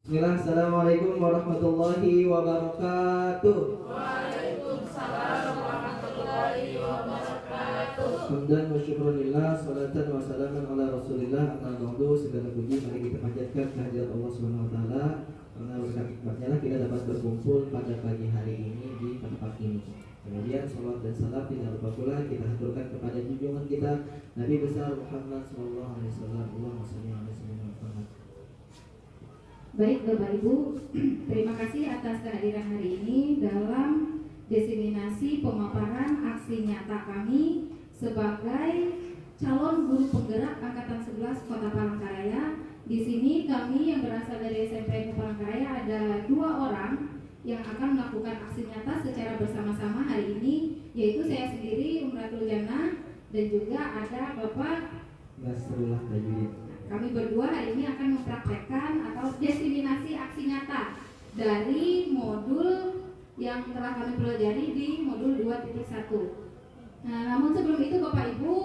Bismillah, Assalamualaikum warahmatullahi wabarakatuh. Waalaikumsalam warahmatullahi wabarakatuh. Hamdan wa syukurillah, salatan wa salaman ala rasulillah. Amma ba'du, segala puji mari kita panjatkan kehadirat Allah Subhanahu wa taala. Karena berkat nikmatnya lah kita dapat berkumpul pada pagi hari ini di tempat ini. Kemudian salawat dan salam tidak lupa pula kita haturkan kepada junjungan kita Nabi besar Muhammad sallallahu alaihi wasallam. Allahumma shalli ala sayyidina Muhammad. Baik Bapak Ibu, terima kasih atas kehadiran hari ini dalam diseminasi pemaparan aksi nyata kami sebagai calon guru penggerak angkatan 11 Kota Palangkaraya. Di sini kami yang berasal dari SMP Palangkaraya ada 2 orang yang akan melakukan aksi nyata secara bersama-sama hari ini, yaitu saya sendiri Umratul Jannah dan juga ada Bapak Nasrullah Tajwid. Kami berdua hari ini akan mempraktekkan atau diseminasi aksi nyata dari modul yang telah kami pelajari di modul 2.1. Nah, namun sebelum itu Bapak Ibu,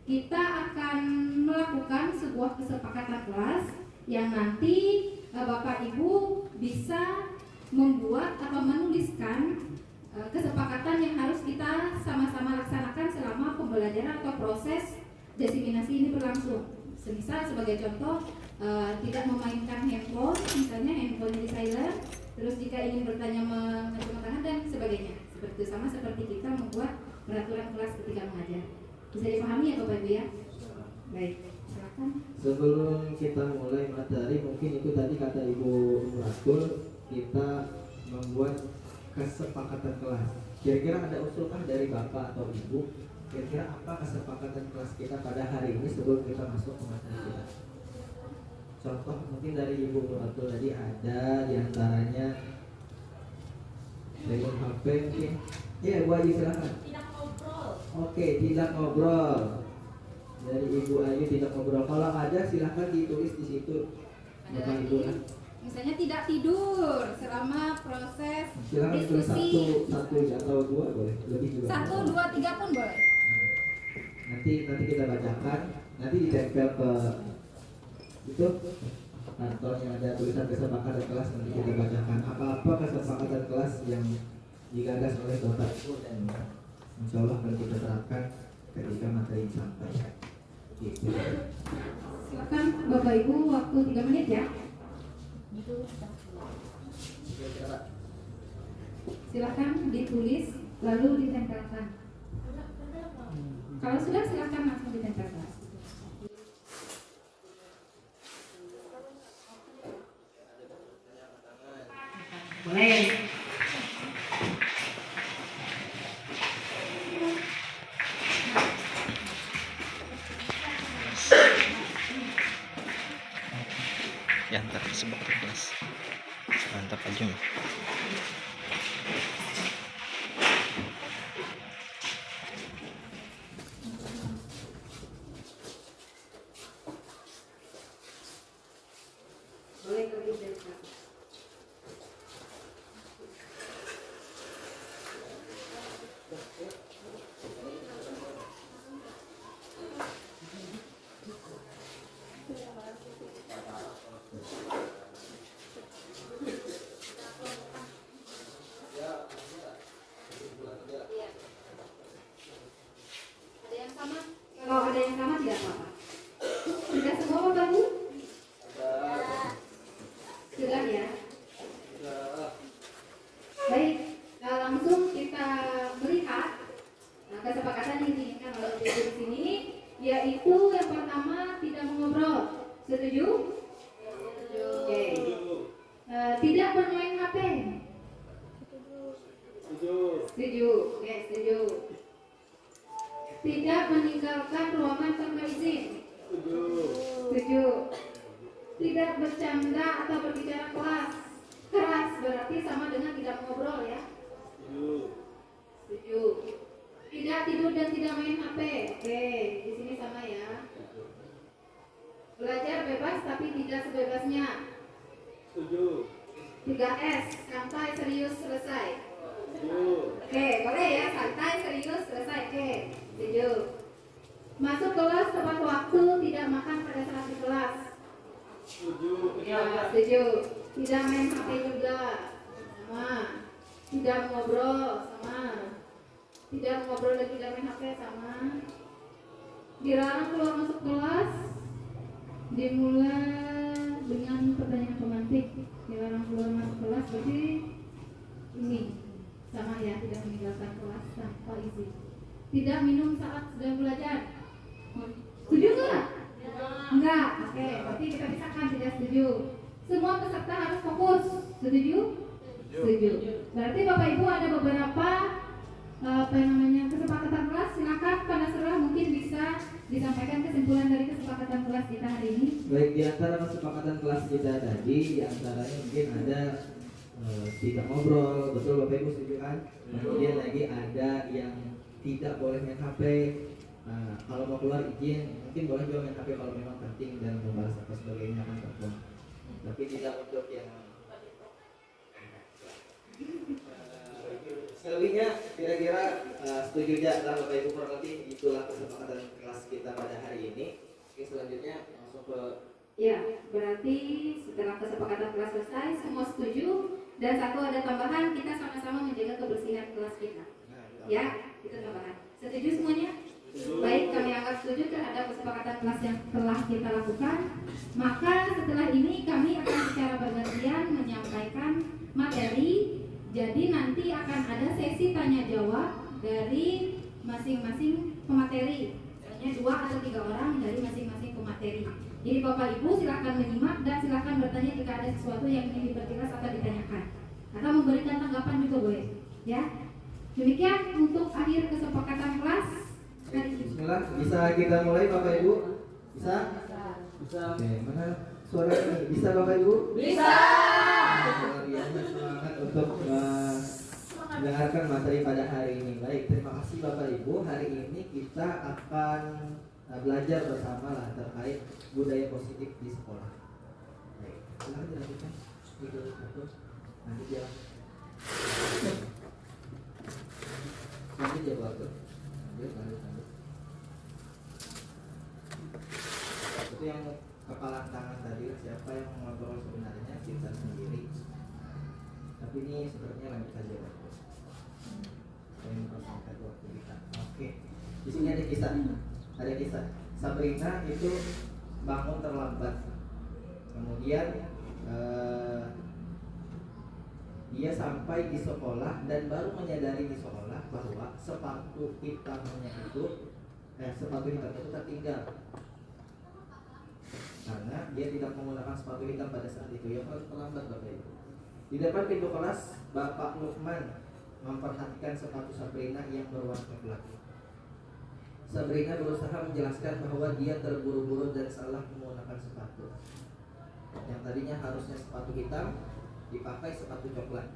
kita akan melakukan sebuah kesepakatan kelas yang nanti Bapak Ibu bisa membuat atau menuliskan kesepakatan yang harus kita sama-sama laksanakan selama pembelajaran atau proses diseminasi ini berlangsung. Semisal sebagai contoh tidak memainkan handphone, misalnya handphone di silent, terus jika ingin bertanya mengacungkan tangan dan sebagainya. Seperti itu, sama seperti kita membuat peraturan kelas ketika mengajar. Bisa dipahami ya Bapak Ibu ya? Baik, silakan. Sebelum kita mulai materi, mungkin itu tadi kata Ibu Rasul, kita membuat kesepakatan kelas. Kira-kira ada usulkah dari Bapak atau Ibu? Kira-kira apa kesepakatan kelas kita pada hari ini sebelum kita masuk ke materi kita? Contoh mungkin dari Ibu Rasul tadi ada diantaranya dari HP mungkin. Ya, Bu Ayu silakan. Tidak ngobrol. Oke, tidak ngobrol. Dari Ibu Ayu tidak ngobrol. Kalau ada silahkan ditulis di situ. Ada Bapak lagi, Ibu kan. misalnya tidak tidur selama proses Silahkan tulis diskusi. satu atau 2 boleh. Lebih juga. 1, 2, 3 pun boleh. Nanti kita bacakan. Nanti ditempel ke itu kantor yang ada tulisan kesepakatan kelas. Nanti kita bacakan apa-apa kesepakatan kelas yang digagas oleh Bapak Ibu dan insya Allah akan kita terapkan ketika materi sampai. Gitu. Silakan Bapak Ibu, waktu 3 menit ya. Silakan ditulis lalu ditempelkan. Kalau sudah silakan langsung ditempelkan. Boleh. Ya ntar sebab kelas mantap aja mah. Boleh lebih dari 1. Ada yang sama? Kalau ada yang sama tidak apa-apa. Sudah semua Bapak Ibu? Sudah ya? Baik, langsung kita melihat kesepakatan yang diinginkan oleh Ibu di sini, yaitu yang pertama tidak mengobrol. Setuju? Oke. Tidak bermain HP. Setuju. Oke, setuju. Tidak meninggalkan ruangan tanpa izin. Setuju. Tidak bercanda atau berbicara keras berarti sama dengan tidak mengobrol ya. Setuju. Tidak tidur dan tidak main HP. Oke, di sini sama ya. Belajar bebas tapi tidak sebebasnya. 3S, santai, serius, selesai. Oke, boleh ya, santai, serius, selesai. Oke, setuju. Masuk kelas tepat waktu, tidak makan pada saat di kelas. Setuju. Ya, setuju. Tidak main HP juga, sama. Tidak ngobrol, sama. Tidak ngobrol dan tidak main HP, sama. Dilarang keluar masuk kelas. Dimulai dengan pertanyaan pemantik. Dilarang keluar masuk kelas, berarti ini sama ya, tidak meninggalkan kelas tanpa izin. Tidak minum saat sedang belajar. Setuju nggak? Enggak. Oke, berarti kita pisahkan tidak setuju. Semua peserta harus fokus. Setuju? Setuju. Berarti Bapak Ibu ada beberapa kesepakatan kelas. Silakan Pak Nasrullah mungkin bisa disampaikan kesimpulan dari kesepakatan kelas kita hari ini. Baik, di antara kesepakatan kelas kita tadi, di antaranya mungkin ada tidak ngobrol, betul Bapak Ibu setuju kan? Kemudian lagi ada yang tidak boleh main HP. Nah, kalau mau keluar izin, mungkin boleh juga main HP kalau memang penting dan membahas apa sebagainya kan telepon. Tapi tidak untuk yang selebihnya kira-kira setuju aja lah Bapak Ibu, kurang lebih itulah kesepakatan kelas kita pada hari ini. Oke, selanjutnya langsung ke Ya, berarti setelah kesepakatan kelas selesai, semua setuju. Dan satu ada tambahan, kita sama-sama menjaga kebersihan kelas kita. Ya, itu tambahan. Setuju semuanya? Baik, kami anggap setuju terhadap kesepakatan kelas yang telah kita lakukan. Maka setelah ini kami akan secara bergantian menyampaikan materi. Jadi nanti akan ada sesi tanya jawab dari masing-masing pemateri. Hanya 2 atau 3 orang dari masing-masing pemateri. Jadi Bapak Ibu silakan menyimak dan silakan bertanya jika ada sesuatu yang ingin diperjelas atau ditanyakan. Atau memberikan tanggapan juga boleh. Ya. Demikian untuk akhir kesepakatan kelas hari ini. Bismillah, bisa kita mulai Bapak Ibu? Bisa? Bisa. Oke, mana suara ini? Bisa Bapak Ibu? Bisa. Luar biasa semangat untuk mendengarkan materi pada hari ini. Baik, terima kasih Bapak Ibu. Hari ini kita akan belajar bersama lah terkait budaya positif di sekolah. Baik, silakan dilanjutkan. Lanjut ya. Lanjut ya Bapak. Lanjut. Itu yang kepala tangan tadi, siapa yang mengontrol sebenarnya kita sendiri. Tapi ini sebenarnya lanjut saja Bapak. Saya mempersingkat waktu kita. Oke. Di sini ada kisah. Sabrina itu bangun terlambat. Kemudian dia sampai di sekolah dan baru menyadari di sekolah bahwa sepatu hitamnya itu tertinggal karena dia tidak menggunakan sepatu hitam pada saat itu. Yang harus terlambat Bapak Ibu. Di depan pintu kelas, Bapak Lukman memperhatikan sepatu Sabrina yang berwarna gelap. Sabrina berusaha menjelaskan bahwa dia terburu-buru dan salah menggunakan sepatu. Yang tadinya harusnya sepatu hitam dipakai sepatu coklat.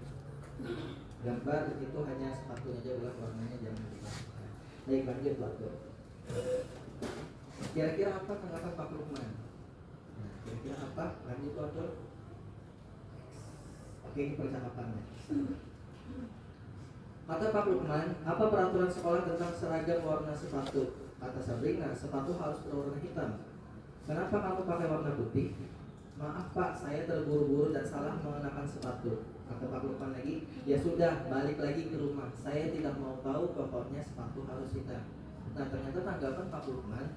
Gambar itu hanya sepatunya aja, ulang warnanya jangan dipakai. Baik, lanjut waktu. Kira-kira apa tanggapan Pak Lukman? Nah, kira-kira apa? Lanjut waktu. Oke, ini percakapannya. Kata Pak Lukman, apa peraturan sekolah tentang seragam warna sepatu? Kata Sabrina, sepatu harus berwarna hitam. Kenapa kamu pakai warna putih? Maaf Pak, saya terburu-buru dan salah mengenakan sepatu. Kata Pak Lukman lagi, ya sudah, balik lagi ke rumah. Saya tidak mau tahu, pokoknya sepatu harus hitam. Nah, ternyata tanggapan Pak Lukman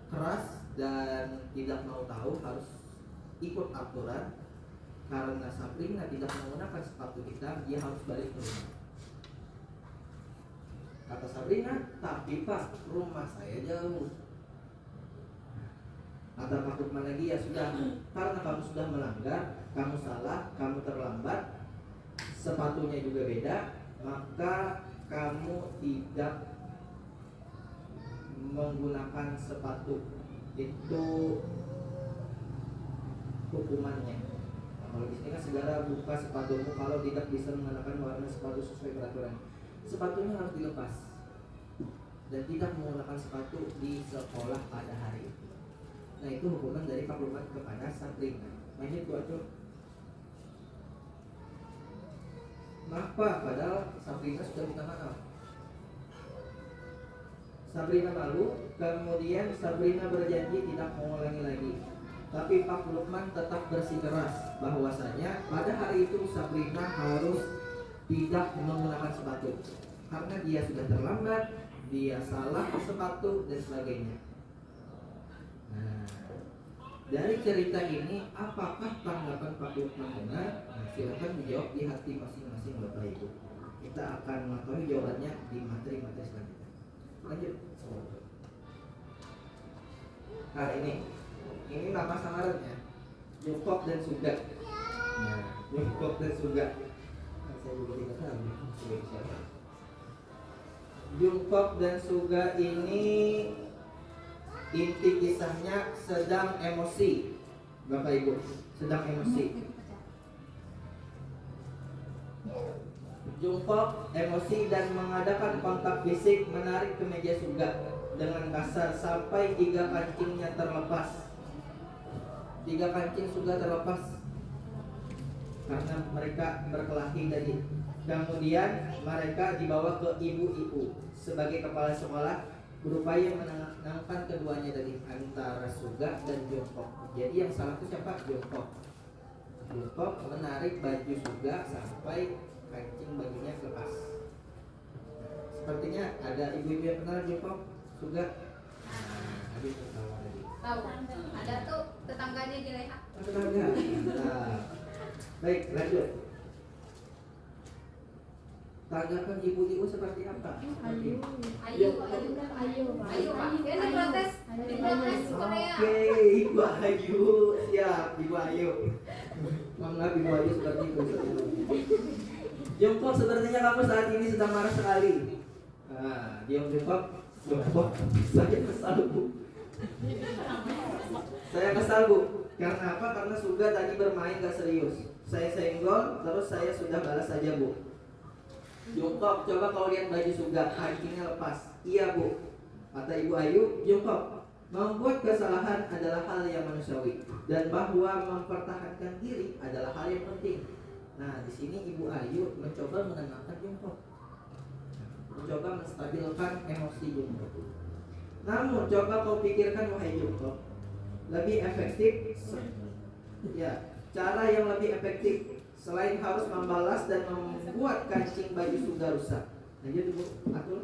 keras dan tidak mau tahu, harus ikut aturan. Karena Sabrina tidak menggunakan sepatu hitam, dia harus balik ke rumah. Kata Sabrina, tapi Pak, rumah saya jauh. Kata Pak Lukman lagi, ya sudah, karena kamu sudah melanggar, kamu salah, kamu terlambat, sepatunya juga beda, maka kamu tidak menggunakan sepatu. Itu hukumannya. Nah, kalau di sini kan segera buka sepatumu kalau tidak bisa mengenakan warna sepatu sesuai peraturan. Sepatunya harus dilepas dan tidak menggunakan sepatu di sekolah pada hari itu. Nah, itu hukuman dari Pak Lukman kepada Sabrina. Lanjut waktu. Maaf Pak, padahal Sabrina sudah minta maaf. Sabrina malu, kemudian Sabrina berjanji tidak mengulangi lagi. Tapi Pak Lukman tetap bersikeras. bahwasanya pada hari itu Sabrina harus tidak menggunakan sepatu karena dia sudah terlambat, dia salah sepatu dan sebagainya. Nah, dari cerita ini apakah tanggapan Pak Lukman benar? Nah, silakan dijawab di hati masing-masing Bapak Ibu. Kita akan mengetahui jawabannya di materi-materi selanjutnya. Lanjut. Nah, ini nama samarannya Jungkook dan Suga. Nah, Jungkook dan Suga. Saya juga tidak tahu siapa. Jungkook dan Suga ini inti kisahnya sedang emosi, Bapak Ibu, sedang emosi. Jungkook emosi dan mengadakan kontak fisik menarik ke meja Suga dengan kasar sampai 3 kancingnya terlepas. 3 kancing Suga terlepas karena mereka berkelahi tadi. Kemudian mereka dibawa ke ibu-ibu sebagai kepala sekolah, berupaya menenangkan keduanya dari antara Suga dan Jungkook. Jadi yang salah itu siapa? Jungkook. Jungkook menarik baju Suga sampai kancing bajunya lepas. Sepertinya ada ibu-ibu yang kenal Jungkook, Suga. Habis ketawa tadi. Tahu, ada tuh tetangganya di Leha. Tetangga. Nah, baik, lanjut. Tanggapan ibu-ibu seperti apa? Ayu. Dia diprotes Korea. Oke, Ibu Ayu, siap, Ibu Ayu. Maaf, Ibu Ayu seperti itu. Jungkook, sepertinya kamu saat ini sedang marah sekali. Nah, diam Jungkook. Saya kesal, Bu. Saya kesal, Bu. Karena apa? Karena Suga tadi bermain gak serius. Saya senggol, terus saya sudah balas saja, Bu. Jungkook, coba kau lihat baju Suga, kancingnya lepas. Iya, Bu. Kata Ibu Ayu, Jungkook, membuat kesalahan adalah hal yang manusiawi dan bahwa mempertahankan diri adalah hal yang penting. Nah, di sini Ibu Ayu mencoba menenangkan Jungkook, mencoba menstabilkan emosi Jungkook. Namun, coba kau pikirkan, wahai Jungkook, lebih efektif, ya, cara yang lebih efektif selain harus membalas dan membuat kancing baju Suga rusak. Lanjut, Ibu, atur.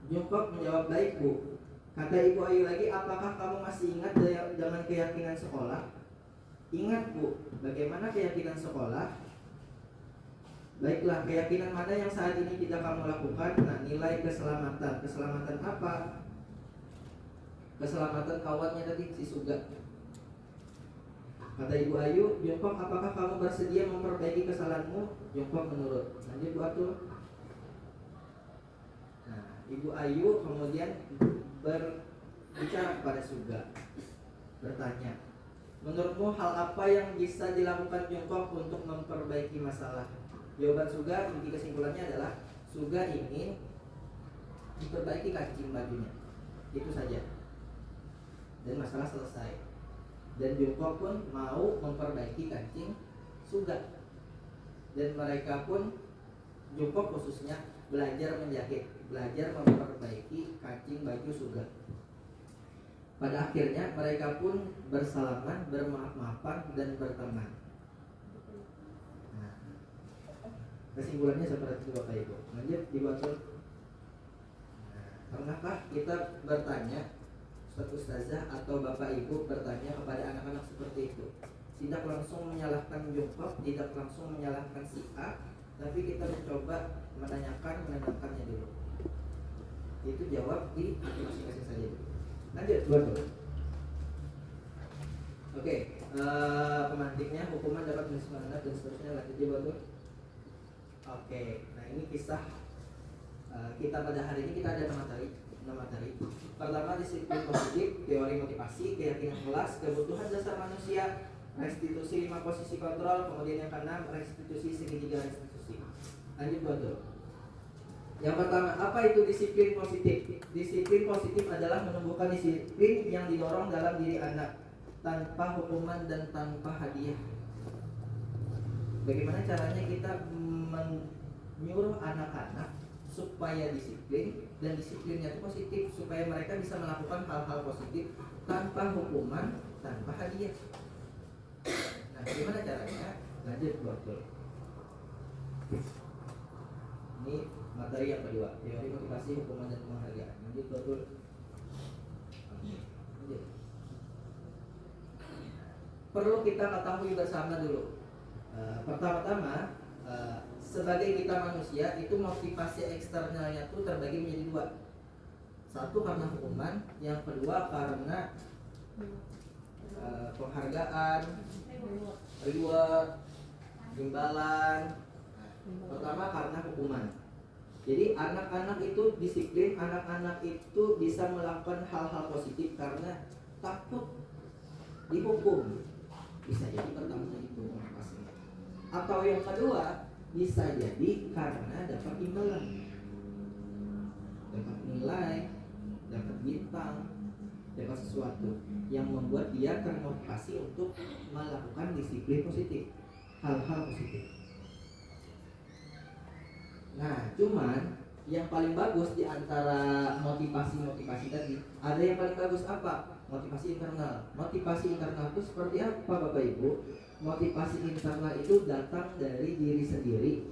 Jungkook menjawab, baik, Bu. Kata Ibu Ayu lagi, apakah kamu masih ingat dengan keyakinan sekolah? Ingat, Bu. Bagaimana keyakinan sekolah? Baiklah, keyakinan mana yang saat ini tidak kamu lakukan? Nah, nilai keselamatan. Keselamatan apa? Keselamatan kawannya tadi, si Suga. Kata Ibu Ayu, Jungkook, apakah kamu bersedia memperbaiki kesalahanmu? Jungkook menurut. Lanjut, Bu Atul. Nah, Ibu Ayu kemudian berbicara kepada Suga, bertanya, menurutmu hal apa yang bisa dilakukan Jungkook untuk memperbaiki masalah? Jawaban Suga, inti kesimpulannya adalah Suga ingin diperbaiki kancing bajunya. Itu saja. Dan masalah selesai. Dan Jungkook pun mau memperbaiki kancing Suga. Dan mereka pun, Jungkook khususnya, belajar menjahit, belajar memperbaiki kancing baju Suga. Pada akhirnya mereka pun bersalaman, bermaaf-maafan, dan berteman. Nah, kesimpulannya seperti itu, Bapak Ibu. Lanjut, dibuat. Nah, pernahkah kita bertanya, Ustazah atau Bapak Ibu bertanya kepada anak-anak seperti itu? Tidak langsung menyalahkan Jungkook, tidak langsung menyalahkan si A, tapi kita mencoba menanyakannya dulu. Itu jawab di masing-masing saja. Lanjut, buat. Oke, pemantiknya hukuman dapat menyesuaikan dan seterusnya. Lanjut, buat. Oke, nah ini kisah kita pada hari ini. Kita ada 6 materi. Pertama, disiplin positif, teori motivasi, keyakinan kelas, kebutuhan dasar manusia, restitusi 5 posisi kontrol, kemudian yang ke-6 restitusi segitiga restitusi. Lanjut, Bodo. Yang pertama, apa itu disiplin positif? Disiplin positif adalah menumbuhkan disiplin yang didorong dalam diri anak tanpa hukuman dan tanpa hadiah. Bagaimana caranya kita menyuruh anak-anak supaya disiplin, dan disiplinnya itu positif, supaya mereka bisa melakukan hal-hal positif tanpa hukuman tanpa hadiah. Nah, gimana caranya? Lanjut betul. Ini materi yang kedua, teori motivasi, hukuman dan penghargaan. Lanjut betul. Lanjut. Perlu kita ketahui bersama dulu. Pertama-tama, sebagai kita manusia itu motivasi eksternalnya itu terbagi menjadi dua. Satu karena hukuman, yang kedua karena penghargaan, reward, imbalan. Pertama karena hukuman. Jadi anak-anak itu disiplin, anak-anak itu bisa melakukan hal-hal positif karena takut dihukum. Bisa jadi pertama itu motivasinya. Atau yang kedua bisa jadi karena dapat imbalan, dapat nilai, dapat bintang, dapat sesuatu yang membuat dia termotivasi untuk melakukan disiplin positif, hal-hal positif. Nah, cuman yang paling bagus di antara motivasi-motivasi tadi, ada yang paling bagus apa? Motivasi internal. Motivasi internal itu seperti apa, Bapak Ibu? Motivasi internal itu datang dari diri sendiri.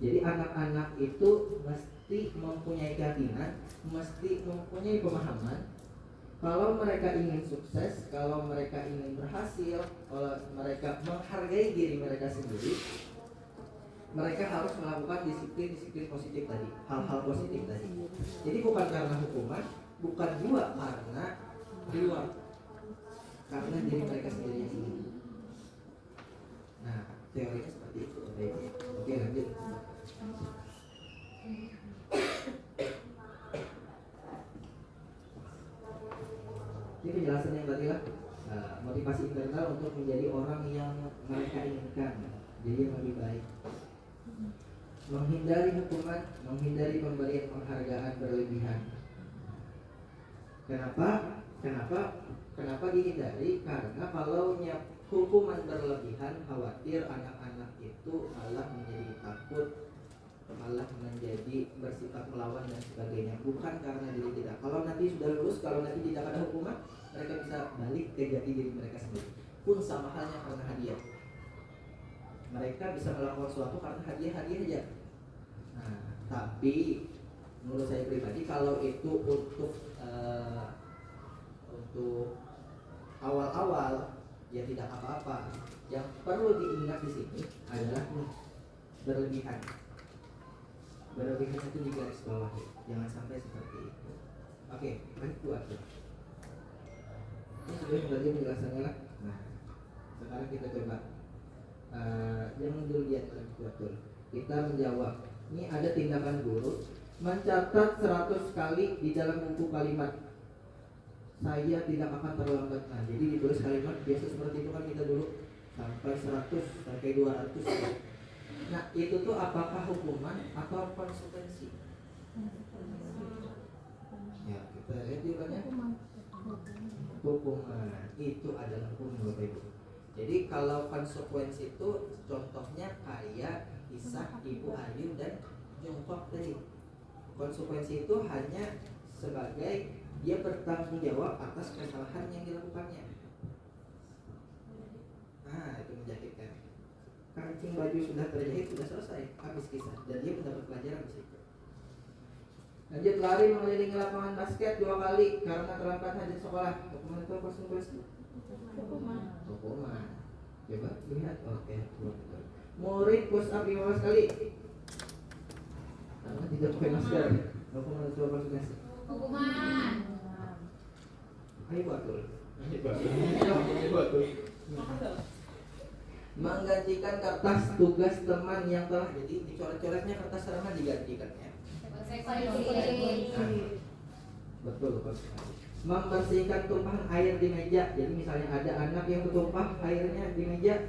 Jadi anak-anak itu mesti mempunyai keyakinan, mesti mempunyai pemahaman. Kalau mereka ingin sukses, kalau mereka ingin berhasil, kalau mereka menghargai diri mereka sendiri, mereka harus melakukan disiplin positif tadi, hal-hal positif tadi. Jadi bukan karena hukuman, bukan juga karena reward, karena diri mereka sendiri yang ingin. Nah, teorinya seperti itu. Oke, lanjut. Ini penjelasan yang tadi lah, motivasi internal untuk menjadi orang yang mereka inginkan, jadi yang lebih baik. Menghindari hukuman, menghindari pemberian penghargaan berlebihan. Kenapa dihindari? Karena kalau hukuman berlebihan, khawatir anak-anak itu malah menjadi takut, malah menjadi bersifat melawan dan sebagainya. Bukan karena diri tidak. Kalau nanti sudah lulus, kalau nanti tidak ada hukuman, mereka bisa balik ke jati diri mereka sendiri. Pun sama halnya karena hadiah. Mereka bisa melakukan sesuatu karena hadiah aja. Nah, tapi menurut saya pribadi, kalau itu untuk awal-awal ya tidak apa-apa. Yang perlu diingat di sini adalah berlebihan. Berlebihan itu di garis bawah, jangan sampai seperti itu. Oke, lanjut. Ini sudah menjadi penjelasannya lah. Nah, sekarang kita coba. Jangan dulu lihat betul. Kita menjawab. Ini ada tindakan guru mencatat 100 kali di dalam buku kalimat. Saya tidak akan terlambat. Nah, jadi ditulis kalimat biasa seperti itu kan kita dulu sampai 100 sampai 200. Nah, itu tuh apakah hukuman atau konsekuensi? Ya, kita lihat jawabannya. Hukuman. Itu adalah hukuman, Bapak Ibu. Jadi kalau konsekuensi itu contohnya kayak kisah Ibu Ayu dan Jongkok tadi. Konsekuensi itu hanya sebagai dia bertanggung jawab atas kesalahan yang dilakukannya. Nah, itu menjadikan kancing baju sudah terjahit, sudah selesai, habis kisah, dan dia mendapat pelajaran di situ. Lanjut, lari mengelilingi lapangan basket 2 kali karena terlambat hadir sekolah. Hukuman itu konsekuensi? Hukuman. Coba lihat. Oke, murid push up 15 kali karena tidak pakai masker. Hukuman itu konsekuensi? Hukuman. Ayo batul. Menggantikan kertas tugas teman yang telah jadi dicoret-coretnya kertas teman digantikan ya. Betul. Membersihkan tumpahan air di meja. Jadi misalnya ada anak yang ketumpah airnya di meja.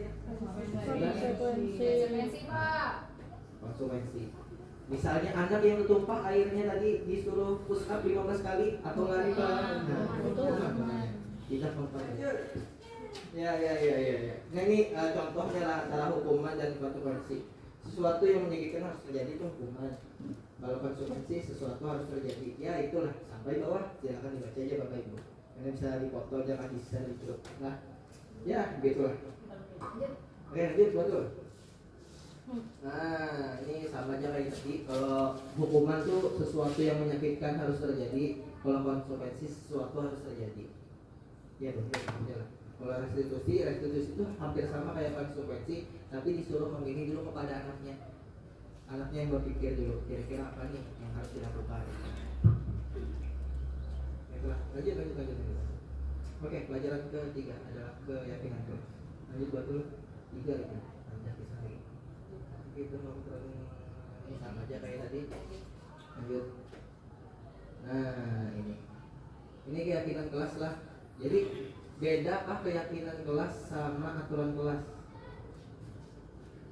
Konsekuensi. Misalnya anak yang ketumpah airnya tadi disuruh push up 15 kali atau lari ke tidak memperhatikan. Ya. Nah, ini contohnya lah antara hukuman dan konsekuensi. Sesuatu yang menyakitkan harus terjadi itu hukuman. Kalau konsekuensi sesuatu harus terjadi. Ya itulah sampai bawah. Silakan dibaca aja Bapak Ibu. Ini bisa dipoto, jangan bisa gitu. Nah, ya begitulah. Oke, lanjut betul. Nah, ini sama aja kayak tadi. Kalau hukuman tuh sesuatu yang menyakitkan harus terjadi. Kalau konsekuensi sesuatu harus terjadi. Ya betul, ya. Kalau restitusi itu hampir sama kayak konsekuensi, tapi disuruh memilih dulu kepada anaknya. Anaknya yang berpikir dulu, kira-kira apa nih yang harus dilakukan. Lanjut. Oke, pelajaran ketiga adalah keyakinan kelas. Lanjut betul 3 itu. Lanjut kisah lagi. Itu ini sama aja kayak tadi. Lanjut. Nah, ini keyakinan kelas lah. Jadi bedakah keyakinan kelas sama aturan kelas?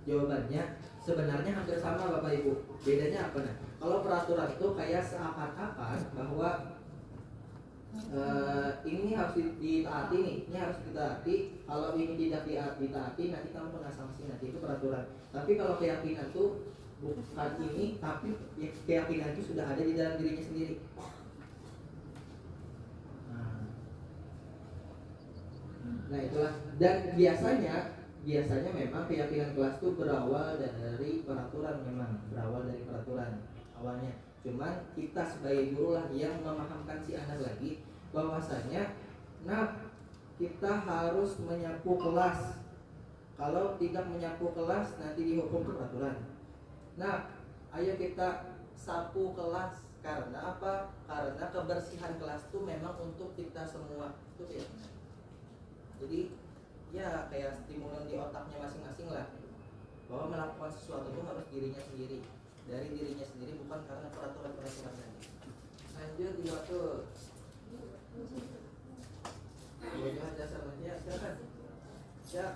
Jawabannya sebenarnya hampir sama Bapak Ibu. Bedanya apa nah? Kalau peraturan itu kayak seakan-akan bahwa ini harus ditaati nih, ini harus ditaati. Kalau ini tidak ditaati, nanti kamu kena sanksi, nanti itu peraturan. Tapi kalau keyakinan tuh bukan ini, tapi keyakinan itu sudah ada di dalam dirinya sendiri. Nah itulah. Dan biasanya memang keyakinan kelas itu berawal dari peraturan, memang berawal dari peraturan awalnya. Cuman kita sebagai guru lah yang memahamkan si anak lagi bahwasanya, nah kita harus menyapu kelas. Kalau tidak menyapu kelas nanti dihukum peraturan. Nah, ayo kita sapu kelas. Karena apa? Karena kebersihan kelas itu memang untuk kita semua. Itu ya. Jadi ya kayak stimulan di otaknya masing-masing lah, bahwa melakukan sesuatu itu harus dirinya sendiri, dari dirinya sendiri, bukan karena peraturan-peraturan tadi. Lanjut diatur. Kebutuhan dasar manusia, silakan. Ya.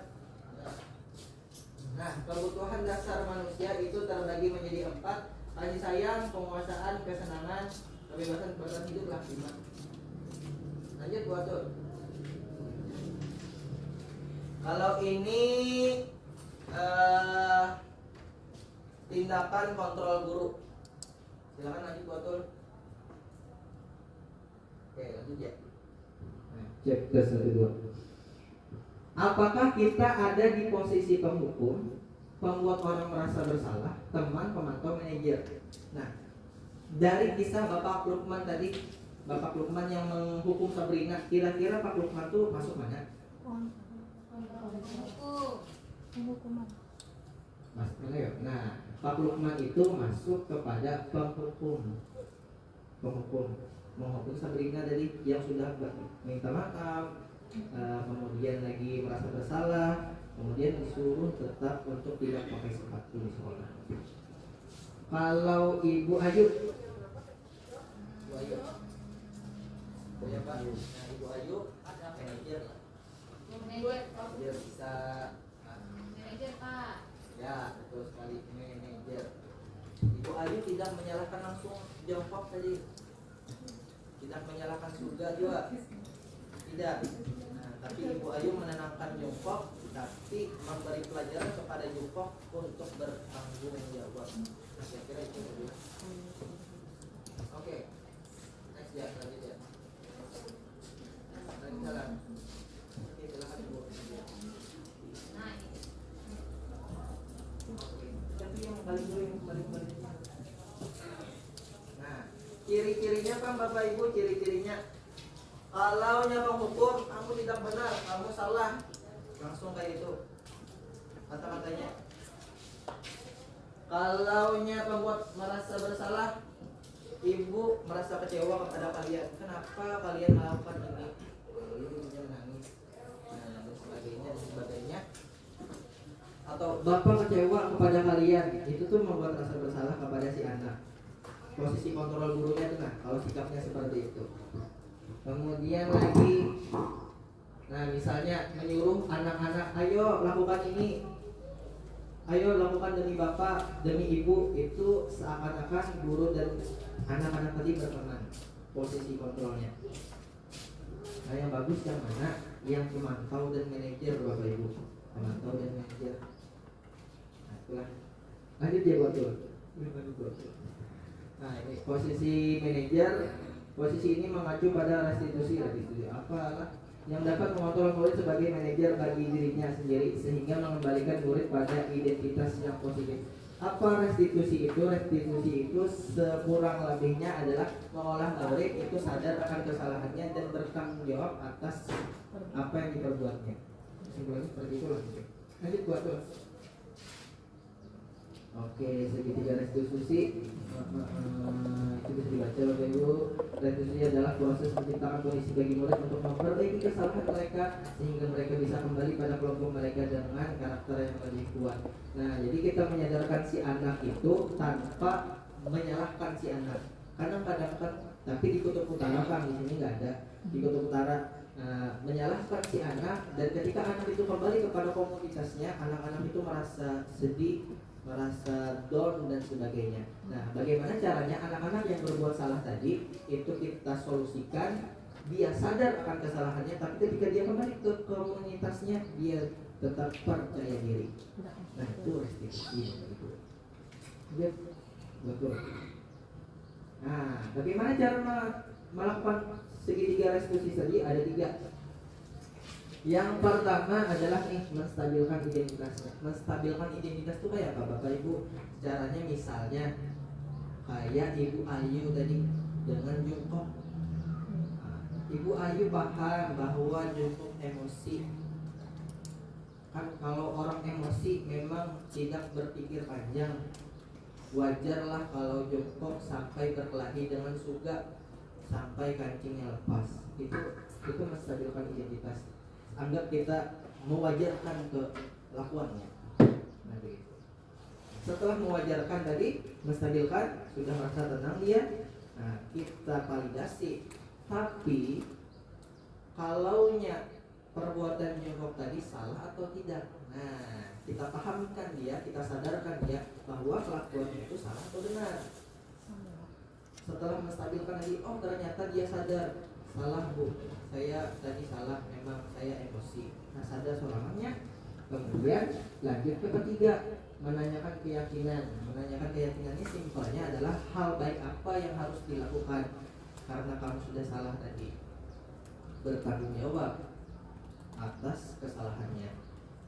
Nah, kebutuhan dasar manusia itu terbagi menjadi 4: kasih sayang, penguasaan, kesenangan, kebebasan bertahan hidup lah 5. Lanjut diatur. Kalau ini tindakan kontrol guru. Silakan lanjut betul. Oke, lanjut ya. Cek ke 1 2. Apakah kita ada di posisi penghukum, pembuat orang merasa bersalah, teman, pemantau, manajer? Nah, dari kisah Bapak Lukman tadi, Bapak Lukman yang menghukum Sabrina, kira-kira Pak Lukman tuh masuk mana? Mas, nah, Pak Lukman itu masuk kepada menghukum Sabrina dari yang sudah minta maaf, kemudian lagi merasa bersalah, kemudian disuruh tetap untuk tidak pakai sepatu di sekolah. Kalau Ibu Ayu, ya Pak, nah, Ibu Ayu ada manajer. Manajer bisa Manajer Pak. Ya, betul sekali, manajer. Ibu Ayu tidak menyalahkan langsung jongkok tadi. Tidak menyalahkan surga juga. Tidak. Nah, tapi Ibu Ayu menenangkan jongkok, tapi memberi pelajaran kepada jongkok untuk bertanggung jawab. Nah, saya kira itu dulu. Oke. Next ya, lanjut ya. Lagi jalan. Oke, silakan Ibu. Nah, Tapi yang balik. Nah, ciri-cirinya kan Bapak Ibu, ciri-cirinya kalau menghukum kamu tidak benar, kamu salah, langsung kayak itu kata-katanya. Kalau pembuat merasa bersalah, Ibu merasa kecewa kepada kalian. Kenapa kalian melakukan ini? Ibunya menangis. Nah, dan sebagainya. Atau Bapak kecewa kepada kalian, itu tuh membuat rasa bersalah kepada si anak. Posisi kontrol gurunya tuh, nah kalau sikapnya seperti itu. Kemudian lagi, nah misalnya menyuruh anak-anak, ayo lakukan ini, ayo lakukan demi bapak, demi ibu, itu seakan-akan guru dan anak-anak tadi berteman. Posisi kontrolnya. Nah yang bagus yang mana? Yang pemantau dan manajer Bapak Ibu. Pemantau dan manajer. Nah itulah. Lanjut ya betul. Nah ini posisi manajer, Posisi ini mengacu pada restitusi apalah yang dapat mengontrol murid sebagai manajer bagi dirinya sendiri sehingga mengembalikan murid pada identitas yang positif. Apa restitusi itu? Restitusi itu sekurang lebihnya adalah mengolah murid itu sadar akan kesalahannya dan bertanggung jawab atas apa yang diperbuatnya. Kesimpulannya seperti itu lah. Lanjut buat tuh. Oke, segitiga restitusi itu bisa dibaca Bapak Ibu. Restitusi adalah proses menciptakan kondisi bagi murid untuk memperbaiki kesalahan mereka sehingga mereka bisa kembali pada kelompok mereka dengan karakter yang lebih kuat. Nah, jadi kita menyadarkan si anak itu tanpa menyalahkan si anak. Kadang-kadang kan, tapi di Kutub Utara Pak, di sini nggak ada. Di Kutub Utara menyalahkan si anak, dan ketika anak itu kembali kepada komunitasnya, anak-anak itu merasa sedih, merasa down dan sebagainya. Nah, bagaimana caranya anak-anak yang berbuat salah tadi itu kita solusikan, dia sadar akan kesalahannya, tapi ketika dia kembali ke komunitasnya dia tetap percaya diri. Nah, itu restitusi itu. Betul. Nah, bagaimana cara melakukan segitiga restitusi tadi? Ada 3. Yang pertama adalah menstabilkan identitasnya. Menstabilkan identitas itu kayak apa Bapak Ibu? Caranya misalnya kayak Ibu Ayu tadi dengan Jungkook. Ibu Ayu paham bahwa Jungkook emosi. Kan kalau orang emosi memang tidak berpikir panjang. Wajarlah kalau Jungkook sampai berkelahi dengan Suga sampai kancingnya lepas. Itu menstabilkan identitas. Anggap kita mewajarkan kelakuannya. Nah, begitu. Setelah mewajarkan tadi, menstabilkan, sudah merasa tenang dia. Nah, kita validasi. Tapi kalaunya perbuatan Jungkook tadi salah atau tidak. Nah, kita pahamkan dia, kita sadarkan dia bahwa kelakuannya itu salah atau benar. Setelah menstabilkan lagi, oh ternyata dia sadar, salah Bu, saya tadi salah, memang saya emosi. Nah, sadar selamanya. Kemudian lanjut ke ketiga, menanyakan keyakinan. Menanyakan keyakinan ini simpelnya adalah hal baik apa yang harus dilakukan karena kamu sudah salah tadi. Bertanggung jawab atas kesalahannya,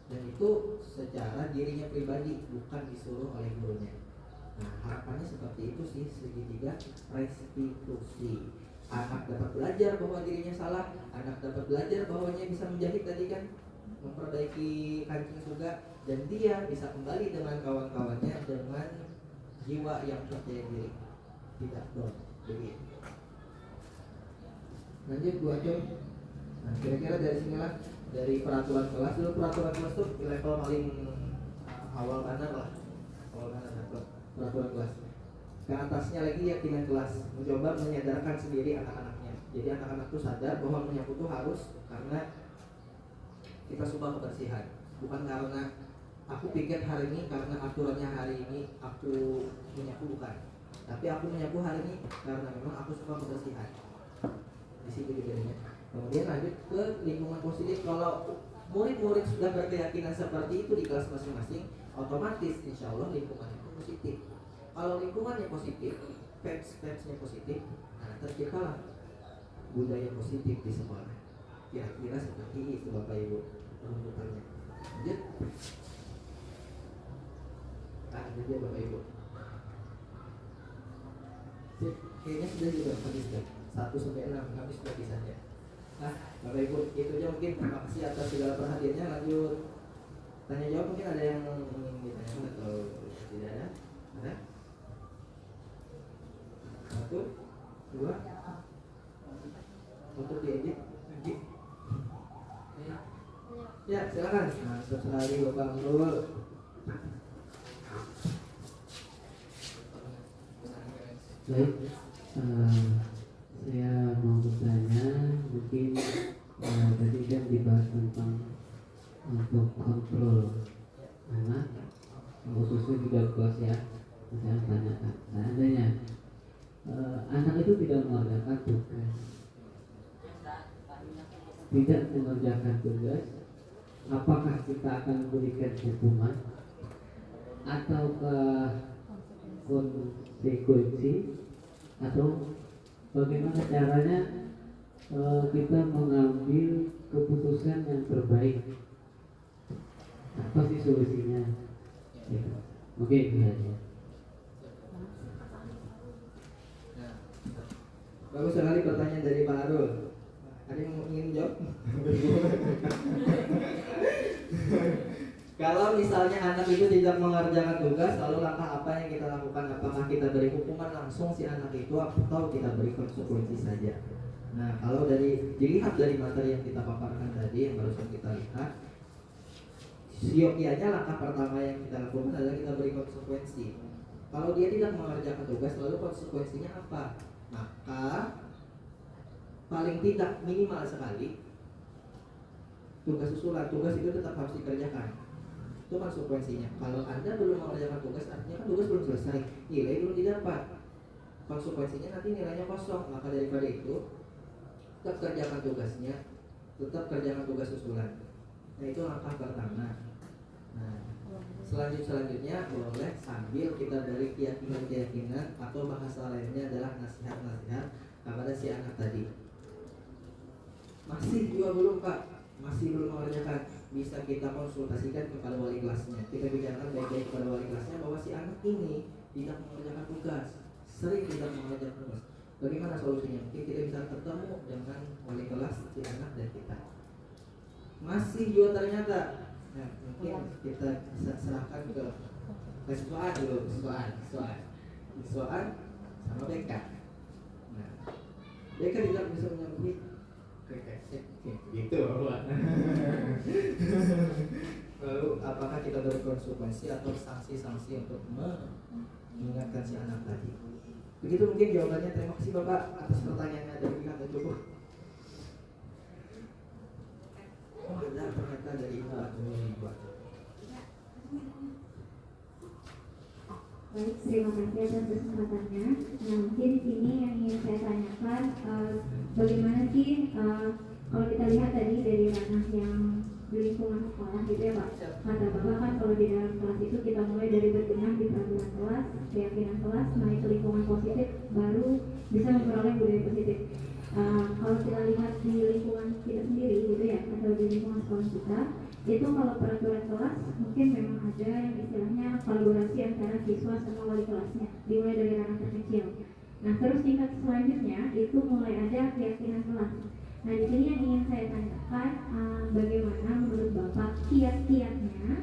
dan itu secara dirinya pribadi, bukan disuruh oleh gurunya. Nah, harapannya seperti itu sih, segitiga restitusi. Anak dapat belajar bahwa dirinya salah, anak dapat belajar bahwanya bisa menjahit tadi kan, memperbaiki kancing Suga, dan dia bisa kembali dengan kawan-kawannya dengan jiwa yang percaya diri, tidak down. Begitu. Lanjut Bu Acung. Nah, kira-kira dari sinilah, dari peraturan kelas dulu. Peraturan kelas itu level paling awal kanan lah, awal kanan peraturan kelas. Ke atasnya lagi keyakinan kelas, mencoba menyadarkan sendiri anak-anaknya. Jadi anak-anak itu sadar bahwa menyapu itu harus karena kita suka kebersihan, bukan karena aku pikir hari ini karena aturannya hari ini aku menyapu, bukan. Tapi aku menyapu hari ini karena memang aku suka kebersihan. Di situ bedanya. Kemudian lanjut ke lingkungan positif. Kalau murid-murid sudah berkeyakinan seperti itu di kelas masing-masing, otomatis insya Allah lingkungan itu positif. Kalau lingkungannya positif, vibes-nya positif, nah terciptalah budaya positif di sekolah. Kira-kira seperti itu Bapak Ibu runtutannya. Lanjut. Nah, itu dia Bapak Ibu. Sip, kayaknya sudah juga habis kan? 1-6 habis sudah kisahnya. Nah, Bapak Ibu, itu aja mungkin. Terima kasih atas segala perhatiannya. Lanjut tanya jawab, mungkin ada yang ingin ditanyakan atau tidak ada? Ada? 1, 2. Untuk diedit. Ya, silakan. Nah, sekali Bapak Nurul. Baik, saya mau bertanya, mungkin tadi kan dibahas tentang untuk kontrol anak, khususnya di dalam kelas ya. Saya tanyakan, seandainya anak itu tidak mengerjakan tugas, apakah kita akan memberikan hukuman ataukah konsekuensi, atau bagaimana caranya kita mengambil keputusan yang terbaik. Apa sih solusinya? Ya. Oke, itu aja. Nah, bagus sekali pertanyaan dari Pak Arul. Ada yang ingin jawab? Kalau misalnya anak itu tidak mengerjakan tugas, lalu langkah apa yang kita lakukan? Apakah kita beri hukuman langsung si anak itu atau kita beri konsekuensi saja? Nah, kalau dilihat dari materi yang kita paparkan tadi, yang barusan kita lihat, siokianya langkah pertama yang kita lakukan adalah kita beri konsekuensi. Kalau dia tidak mengerjakan tugas, lalu konsekuensinya apa? Maka paling tidak minimal sekali tugas susulan, tugas itu tetap harus dikerjakan. Itu konsekuensinya. Kalau Anda belum mengerjakan tugas, artinya kan tugas belum selesai, nilai belum didapat. Konsekuensinya nanti nilainya kosong. Maka daripada itu, tetap kerjakan tugasnya, tetap kerjakan tugas susulan. Nah, itu langkah pertama. Nah, selanjutnya boleh sambil kita beri keyakinan atau bahasa lainnya adalah nasihat-nasihat kepada si anak tadi. Masih juga belum Pak, masih belum mengerjakan, bisa kita konsultasikan kepada wali kelasnya. Kita bicarakan baik-baik kepada wali kelasnya bahwa si anak ini tidak mengerjakan tugas, sering tidak mengerjakan tugas. Bagaimana solusinya? Mungkin kita bisa ketemu dengan wali kelas si anak dan kita. Masih juga ternyata, nah, mungkin kita bisa serahkan ke siswaan dulu, siswaan sama BK. Nah, BK tidak bisa menyangkut gitu Pak. Lalu apakah kita beri konsekuensi atau sanksi-sanksi untuk mengingatkan si anak tadi? Begitu mungkin jawabannya. Terima kasih Bapak atas pertanyaannya dari pihak yang cukup. Oh, ada ternyata dari Ibu Atau. Baik, terima kasih atas kesempatannya. Nah, mungkin di sini yang ingin saya tanyakan, bagaimana sih kalau kita lihat tadi dari ranah yang di lingkungan sekolah gitu ya Pak. Kata Bapak kan kalau di dalam kelas itu kita mulai dari berbenah di peraturan kelas, keyakinan kelas, naik ke lingkungan positif, baru bisa memperoleh budaya positif. Kalau kita lihat di lingkungan kita sendiri gitu ya, atau di lingkungan sekolah kita, itu kalau peraturan kelas mungkin memang ada yang istilahnya kolaborasi antara siswa sama wali kelasnya, dimulai dari ranah terkecil. Nah, terus tingkat selanjutnya itu mulai ada keyakinan kelas. Nah, di sini yang ingin saya tanyakan, bagaimana menurut Bapak kiat-kiatnya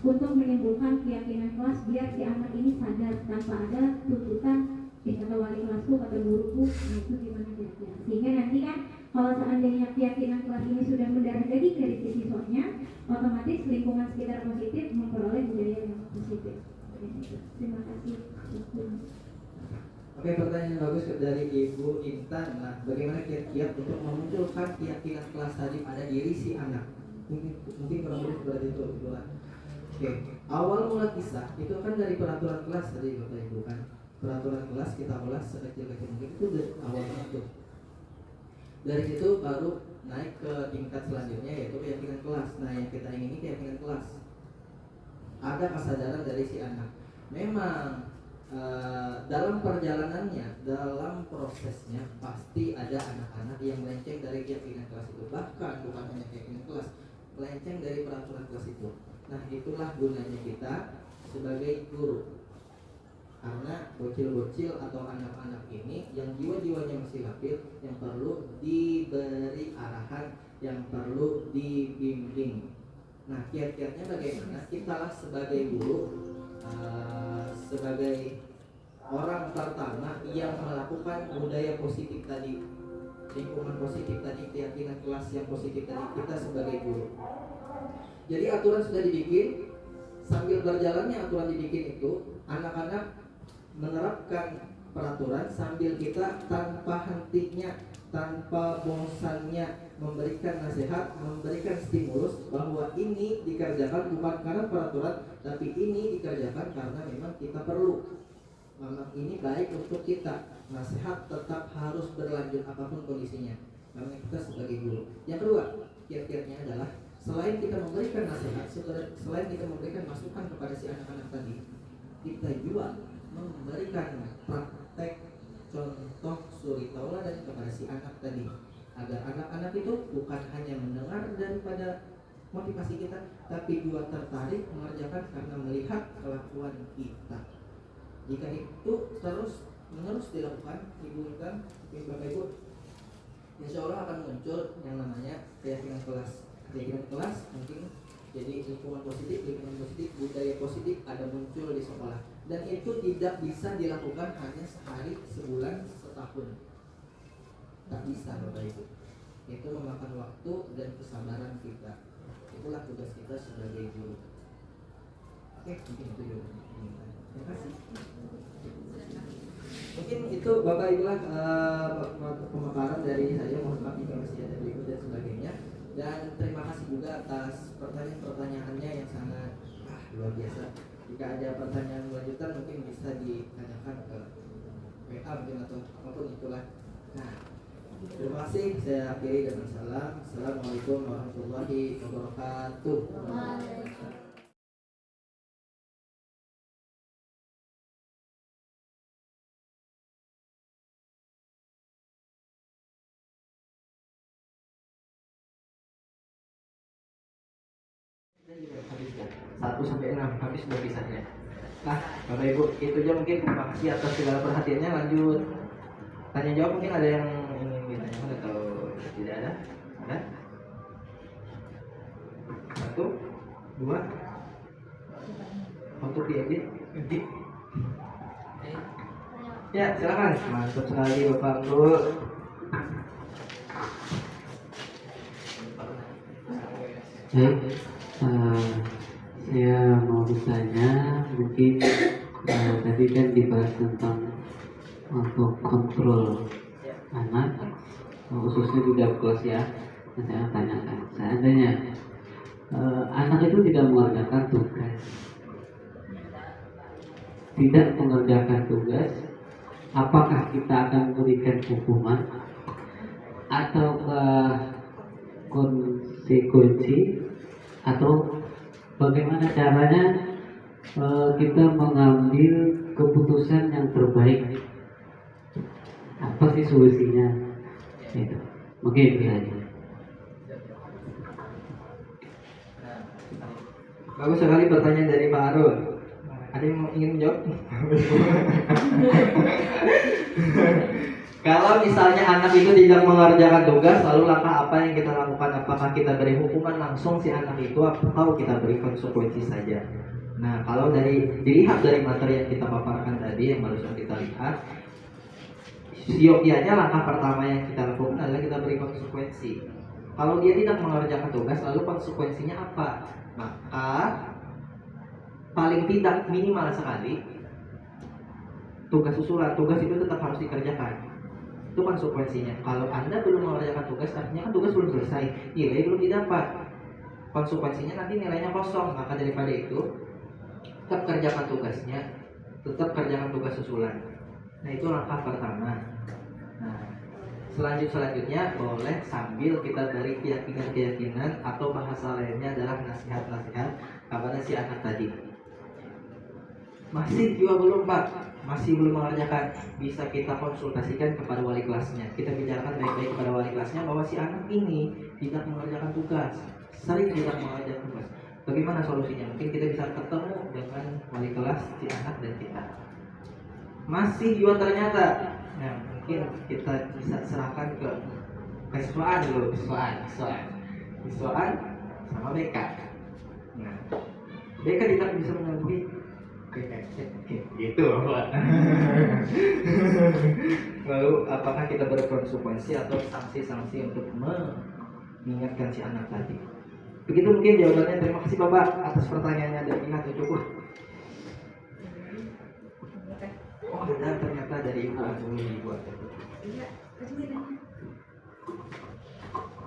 untuk menimbulkan keyakinan kelas biar si anak ini sadar tanpa ada tuntutan kata wali kelasku, kata guruku. Nah, itu gimana kira-kira? Sehingga nanti kan kalau seandainya keyakinan kelas ini sudah mendarah daging dari si siswanya, otomatis lingkungan sekitar positif memperoleh budaya yang positif. Terima kasih. Oke, pertanyaan bagus dari Ibu Intan. Nah, bagaimana kiat-kiat untuk memunculkan keyakinan kelas tadi pada diri si anak? Mungkin kurang lebih seperti itu, Ibu. Oke, awal mula kisah itu kan dari peraturan kelas tadi Bapak Ibu kan. Peraturan kelas kita ulas sekecil-kecil mungkin itu dari awal itu. Dari situ baru naik ke tingkat selanjutnya yaitu keyakinan kelas. Nah, yang kita ingini keyakinan kelas. Ada kesadaran dari si anak. Memang dalam perjalanannya, dalam prosesnya pasti ada anak-anak yang melenceng dari keyakinan kelas itu. Bahkan bukan hanya keyakinan kelas, melenceng dari peraturan kelas itu. Nah, itulah gunanya kita sebagai guru. Karena bocil-bocil atau anak-anak ini yang jiwa-jiwanya masih labil, yang perlu diberi arahan, yang perlu dibimbing. Nah, kiat-kiatnya bagaimana? Kitalah sebagai guru, sebagai orang pertama yang melakukan budaya positif tadi, lingkungan positif tadi, keyakinan kelas yang positif tadi, kita sebagai guru. Jadi aturan sudah dibikin, sambil berjalannya aturan dibikin itu, anak-anak menerapkan peraturan sambil kita tanpa hentinya, tanpa bosannya memberikan nasihat, memberikan stimulus bahwa ini dikerjakan bukan karena peraturan, tapi ini dikerjakan karena memang kita perlu. Memang ini baik untuk kita. Nasihat tetap harus berlanjut apapun kondisinya, karena kita sebagai guru. Yang kedua, kiat-kiatnya adalah selain kita memberikan nasihat, selain kita memberikan masukan kepada si anak-anak tadi, kita juga memberikan praktek contoh suri tauladan kepada si anak tadi, agar anak-anak itu bukan hanya mendengar daripada motivasi kita, tapi juga tertarik mengerjakan karena melihat kelakuan kita. Jika itu terus menerus dilakukan, ibu kan, bapak ibu, insya Allah akan muncul yang namanya keyakinan kelas. Keyakinan kelas mungkin jadi lingkungan positif, budaya positif ada muncul di sekolah. Dan itu tidak bisa dilakukan hanya sehari, sebulan, setahun. Tak bisa bapak ibu. Itu memakan waktu dan kesabaran kita. Itulah tugas kita sebagai guru. Oke, mungkin itu jawabannya. Terima kasih. Mungkin itu bapak ibu lah pemaparan dari saya. Mohon maaf jika masih ada berikut dan sebagainya. Dan terima kasih juga atas pertanyaan-pertanyaannya yang sangat luar biasa. Jika ada pertanyaan lanjutan mungkin bisa ditanyakan ke WA mungkin atau apapun itulah. Nah, terima kasih. Saya akhiri dengan salam. Assalamualaikum warahmatullahi wabarakatuh. Habiskan 1-6 habis sudah pisahnya. Nah, bapak ibu itu aja mungkin. Terima kasih atas segala perhatiannya. Lanjut tanya jawab, mungkin ada yang ingin ditanyakan atau tidak ada? Ada? 1, 2 untuk diedit. Ya silakan. Mantap sekali bapak ibu. Saya mau bertanya, mungkin tadi kan dibahas tentang untuk kontrol anak, khususnya di dalam kelas ya. Saya tanyakan, seandainya anak itu tidak mengerjakan tugas, apakah kita akan memberikan hukuman ataukah konsekuensi, atau bagaimana caranya kita mengambil keputusan yang terbaik? Apa sih solusinya? Itu mungkin itu aja. Bagus sekali pertanyaan dari Pak Arul. Ada yang ingin menjawab? Kalau misalnya anak itu tidak mengerjakan tugas, lalu langkah apa yang kita lakukan? Apakah kita beri hukuman langsung si anak itu atau kita beri konsekuensi saja? Nah, kalau dilihat dari materi yang kita paparkan tadi, yang barusan kita lihat, siokianya langkah pertama yang kita lakukan adalah kita beri konsekuensi. Kalau dia tidak mengerjakan tugas, lalu konsekuensinya apa? Maka paling tidak minimal sekali tugas susulan, tugas itu tetap harus dikerjakan. Itu konsekuensinya. Kalau Anda belum mengerjakan tugas, artinya kan tugas belum selesai, nilai belum didapat. Konsekuensinya nanti nilainya kosong. Maka daripada itu, tetap kerjakan tugasnya, tetap kerjakan tugas susulan. Nah, itu langkah pertama. Nah, selanjutnya boleh sambil kita beri keyakinan atau bahasa lainnya adalah nasihat-nasihat kepada si anak tadi. Masih juga belum Pak, masih belum mengerjakan, bisa kita konsultasikan kepada wali kelasnya. Kita bicarakan baik-baik kepada wali kelasnya bahwa si anak ini tidak mengerjakan tugas, sering tidak mengerjakan tugas. Bagaimana solusinya? Mungkin kita bisa ketemu dengan wali kelas si anak dan kita. Masih juga ternyata, nah mungkin kita bisa serahkan ke siswaan dulu, siswaan sama BK. Nah, BK tidak bisa mengakui gitu Pak. Lalu apakah kita berkonsekuensi atau sanksi-sanksi untuk mengingatkan si anak tadi? Begitu mungkin jawabannya. Terima kasih Bapak atas pertanyaannya dan ingat cukup. Oh ada ternyata dari Ibu Ibu.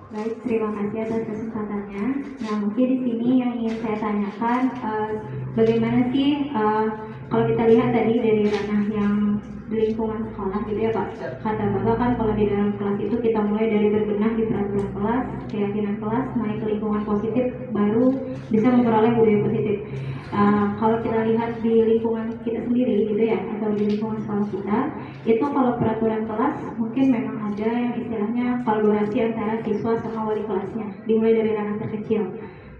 Baik, terima kasih atas kesempatannya. Nah, mungkin di sini yang ingin saya tanyakan, bagaimana sih kalau kita lihat tadi dari ranah yang di lingkungan sekolah gitu ya Pak. Kata Bapak kan kalau di dalam kelas itu kita mulai dari berbenah di peraturan kelas, keyakinan kelas, naik ke lingkungan positif, baru bisa memperoleh budaya positif. Kalau kita lihat di lingkungan kita sendiri gitu ya, atau di lingkungan sekolah kita, itu kalau peraturan kelas mungkin memang ada yang istilahnya kolaborasi antara siswa sama wali kelasnya, dimulai dari ranah terkecil.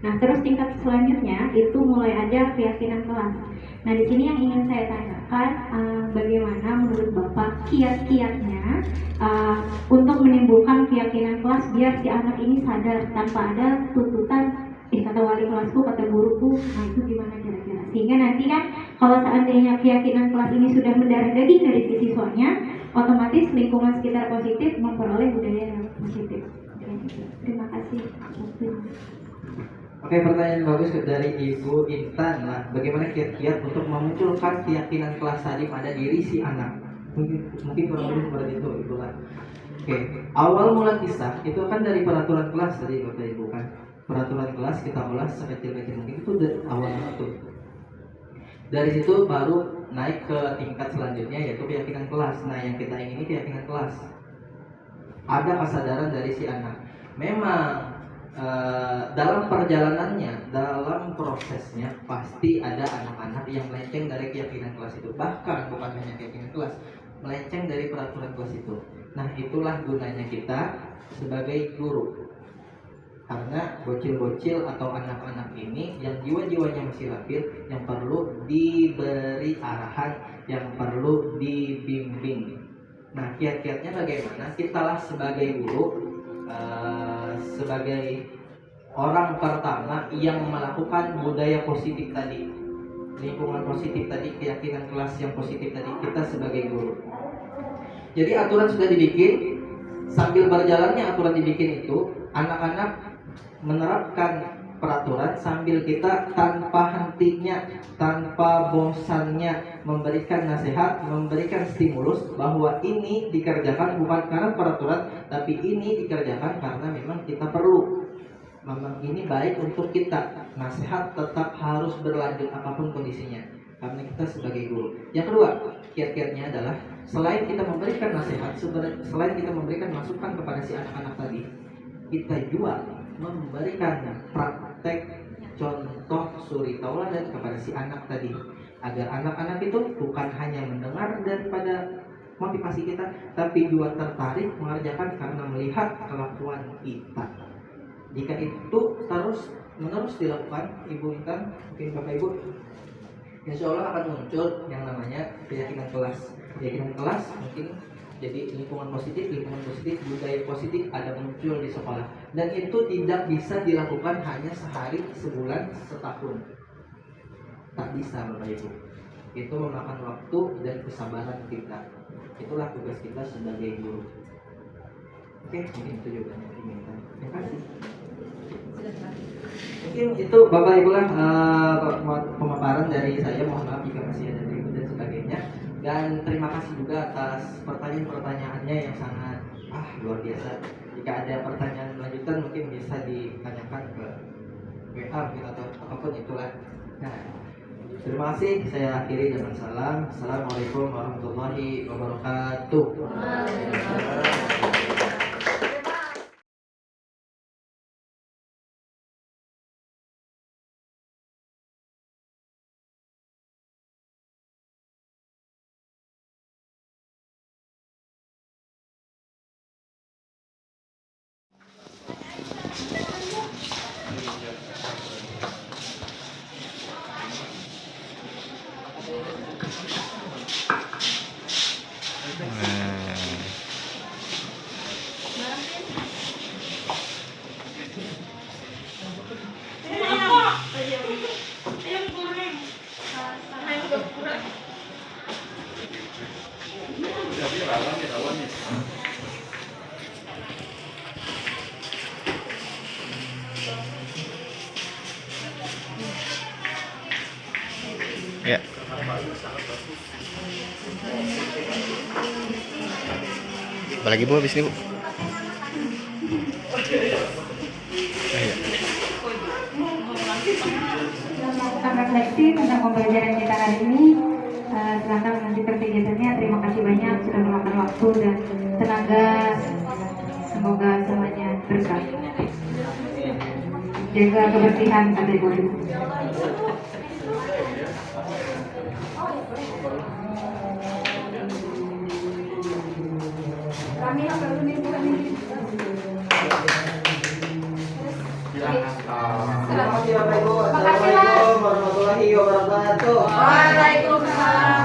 Nah, terus tingkat selanjutnya itu mulai ada keyakinan kelas. Nah, di sini yang ingin saya tanyakan, bagaimana menurut Bapak kiat-kiatnya untuk menimbulkan keyakinan kelas biar si anak ini sadar tanpa ada tuntutan, kata wali kelasku, kata guruku, nah itu gimana kira-kira? Sehingga nanti kan kalau seandainya keyakinan kelas ini sudah mendarah daging dari si siswanya, otomatis lingkungan sekitar positif memperoleh budaya yang positif. Terima kasih. Oke, pertanyaan bagus dari Ibu Intan. Nah, bagaimana kiat-kiat untuk memunculkan keyakinan kelas tadi pada diri si anak? Mungkin kurang lebih seperti itu, Ibu kan. Oke, awal mula kisah itu kan dari peraturan kelas tadi, Bapak Ibu kan. Peraturan kelas kita ulas sekecil-kecil mungkin itu awal itu. Dari situ baru naik ke tingkat selanjutnya yaitu keyakinan kelas. Nah, yang kita ingini keyakinan kelas. Ada kesadaran dari si anak. Memang dalam perjalanannya, dalam prosesnya pasti ada anak-anak yang melenceng dari keyakinan kelas itu. Bahkan bukan hanya keyakinan kelas, melenceng dari peraturan kelas itu. Nah, itulah gunanya kita sebagai guru. Karena bocil-bocil atau anak-anak ini yang jiwa-jiwanya masih labil, yang perlu diberi arahan, yang perlu dibimbing. Nah, kiat-kiatnya bagaimana? Kitalah sebagai guru, sebagai orang pertama yang melakukan budaya positif tadi, lingkungan positif tadi, keyakinan kelas yang positif tadi, kita sebagai guru. Jadi aturan sudah dibikin, sambil berjalannya aturan dibikin itu, anak-anak menerapkan peraturan sambil kita tanpa hentinya, tanpa bosannya memberikan nasihat, memberikan stimulus bahwa ini dikerjakan bukan karena peraturan, tapi ini dikerjakan karena memang kita perlu. Memang ini baik untuk kita. Nasihat tetap harus berlanjut apapun kondisinya, karena kita sebagai guru. Yang kedua, kiat-kiatnya adalah selain kita memberikan nasihat, selain kita memberikan masukan kepada si anak-anak tadi, kita juga memberikan praktek contoh suri tauladan kepada si anak tadi, agar anak-anak itu bukan hanya mendengar daripada motivasi kita, tapi juga tertarik mengerjakan karena melihat kelakuan kita. Jika itu terus menerus dilakukan, Ibu Intan, mungkin Bapak Ibu, insya Allah akan muncul yang namanya keyakinan kelas. Keyakinan kelas mungkin jadi lingkungan positif, budaya positif ada muncul di sekolah. Dan itu tidak bisa dilakukan hanya sehari, sebulan, setahun. Tak bisa, Bapak Ibu. Itu memakan waktu dan kesabaran kita. Itulah tugas kita sebagai guru. Oke, mungkin itu jawabannya. Terima kasih. Mungkin itu Bapak Ibu lah pemaparan dari saya. Mohon maaf jika masih ada berikut dan sebagainya. Dan terima kasih juga atas pertanyaan-pertanyaannya yang sangat luar biasa. Jika ada pertanyaan lanjutan mungkin bisa ditanyakan ke WA atau apapun itulah. Nah, terima kasih. Saya akhiri dengan salam. Assalamualaikum warahmatullahi wabarakatuh. Ya. Apalagi Bu habis ini Bu? Melakukan refleksi tentang pembelajaran kita hari ini, Silahkan melanjutkan kegiatannya. Terima kasih banyak sudah meluangkan waktu dan tenaga. Semoga semuanya berkah. Jaga kebersihan Bapak Ibu. Kami akan menunjukkan ini. Terima kasih Bapak Ibu. Assalamualaikum warahmatullahi wabarakatuh. Waalaikumsalam.